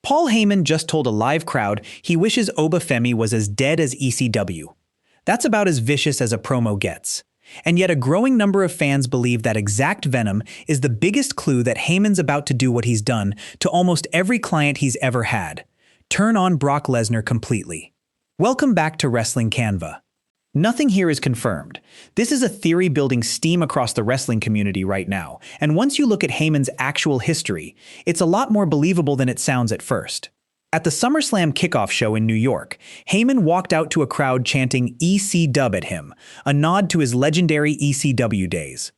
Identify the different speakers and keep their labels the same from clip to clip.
Speaker 1: Paul Heyman just told a live crowd he wishes Oba Femi was as dead as ECW. That's about as vicious as a promo gets. And yet a growing number of fans believe that exact venom is the biggest clue that Heyman's about to do what he's done to almost every client he's ever had: turn on Brock Lesnar completely. Welcome back to Wrestling Canva. Nothing here is confirmed. This is a theory building steam across the wrestling community right now, and once you look at Heyman's actual history, it's a lot more believable than it sounds at first. At the SummerSlam kickoff show in New York, Heyman walked out to a crowd chanting ECW at him, a nod to his legendary ECW days.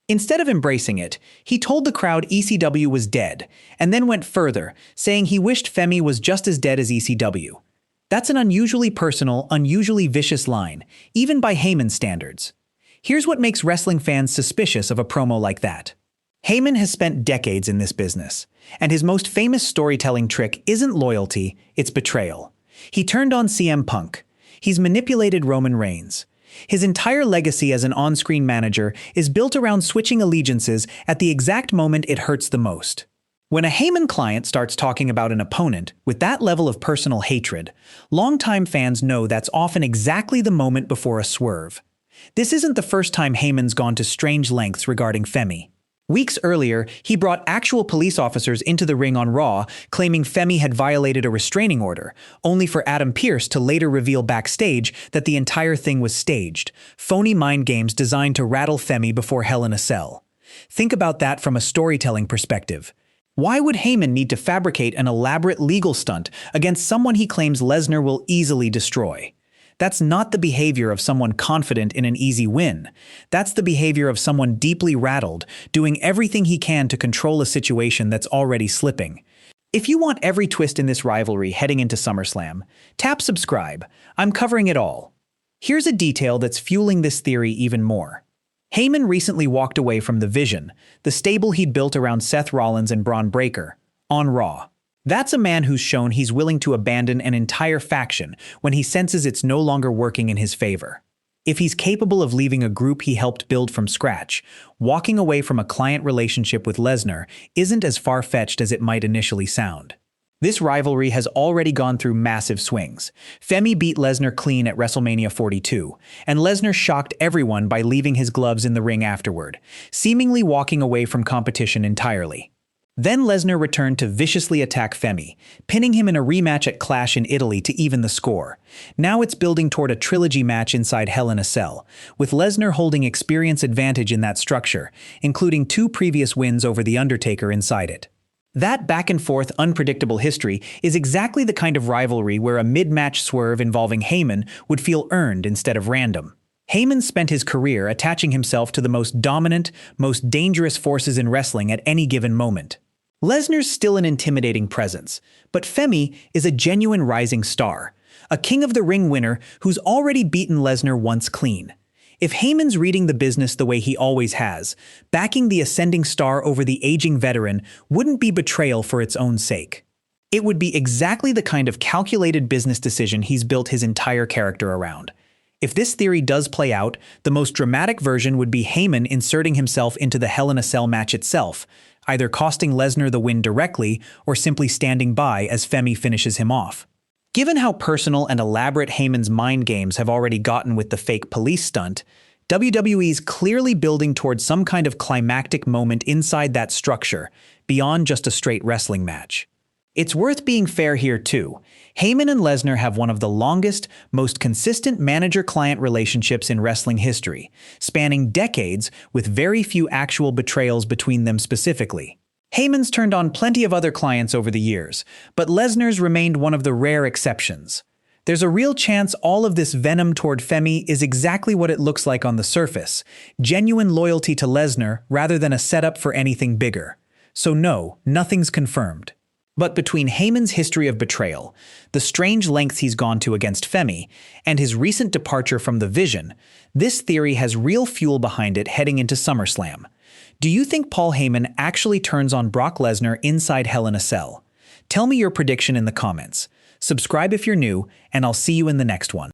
Speaker 1: Instead of embracing it, he told the crowd ECW was dead, and then went further, saying he wished Femi was just as dead as ECW. That's an unusually personal, unusually vicious line, even by Heyman's standards. Here's what makes wrestling fans suspicious of a promo like that. Heyman has spent decades in this business, and his most famous storytelling trick isn't loyalty, it's betrayal. He turned on CM Punk. He's manipulated Roman Reigns. His entire legacy as an on-screen manager is built around switching allegiances at the exact moment it hurts the most. When a Heyman client starts talking about an opponent with that level of personal hatred, longtime fans know that's often exactly the moment before a swerve. This isn't the first time Heyman's gone to strange lengths regarding Femi. Weeks earlier, he brought actual police officers into the ring on Raw, claiming Femi had violated a restraining order, only for Adam Pearce to later reveal backstage that the entire thing was staged, phony mind games designed to rattle Femi before Hell in a Cell. Think about that from a storytelling perspective. Why would Heyman need to fabricate an elaborate legal stunt against someone he claims Lesnar will easily destroy? That's not the behavior of someone confident in an easy win. That's the behavior of someone deeply rattled, doing everything he can to control a situation that's already slipping. If you want every twist in this rivalry heading into SummerSlam, tap subscribe. I'm covering it all. Here's a detail that's fueling this theory even more. Heyman recently walked away from the Vision, the stable he'd built around Seth Rollins and Braun Breaker, on Raw. That's a man who's shown he's willing to abandon an entire faction when he senses it's no longer working in his favor. If he's capable of leaving a group he helped build from scratch, walking away from a client relationship with Lesnar isn't as far-fetched as it might initially sound. This rivalry has already gone through massive swings. Femi beat Lesnar clean at WrestleMania 42, and Lesnar shocked everyone by leaving his gloves in the ring afterward, seemingly walking away from competition entirely. Then Lesnar returned to viciously attack Femi, pinning him in a rematch at Clash in Italy to even the score. Now it's building toward a trilogy match inside Hell in a Cell, with Lesnar holding experience advantage in that structure, including 2 previous wins over The Undertaker inside it. That back-and-forth, unpredictable history is exactly the kind of rivalry where a mid-match swerve involving Heyman would feel earned instead of random. Heyman spent his career attaching himself to the most dominant, most dangerous forces in wrestling at any given moment. Lesnar's still an intimidating presence, but Femi is a genuine rising star, a King of the Ring winner who's already beaten Lesnar once clean. If Heyman's reading the business the way he always has, backing the ascending star over the aging veteran wouldn't be betrayal for its own sake. It would be exactly the kind of calculated business decision he's built his entire character around. If this theory does play out, the most dramatic version would be Heyman inserting himself into the Hell in a Cell match itself, either costing Lesnar the win directly or simply standing by as Femi finishes him off. Given how personal and elaborate Heyman's mind games have already gotten with the fake police stunt, WWE's clearly building towards some kind of climactic moment inside that structure, beyond just a straight wrestling match. It's worth being fair here too. Heyman and Lesnar have one of the longest, most consistent manager-client relationships in wrestling history, spanning decades with very few actual betrayals between them specifically. Heyman's turned on plenty of other clients over the years, but Lesnar's remained one of the rare exceptions. There's a real chance all of this venom toward Femi is exactly what it looks like on the surface, genuine loyalty to Lesnar rather than a setup for anything bigger. So no, nothing's confirmed. But between Heyman's history of betrayal, the strange lengths he's gone to against Femi, and his recent departure from the Vision, this theory has real fuel behind it heading into SummerSlam. Do you think Paul Heyman actually turns on Brock Lesnar inside Hell in a Cell? Tell me your prediction in the comments. Subscribe if you're new, and I'll see you in the next one.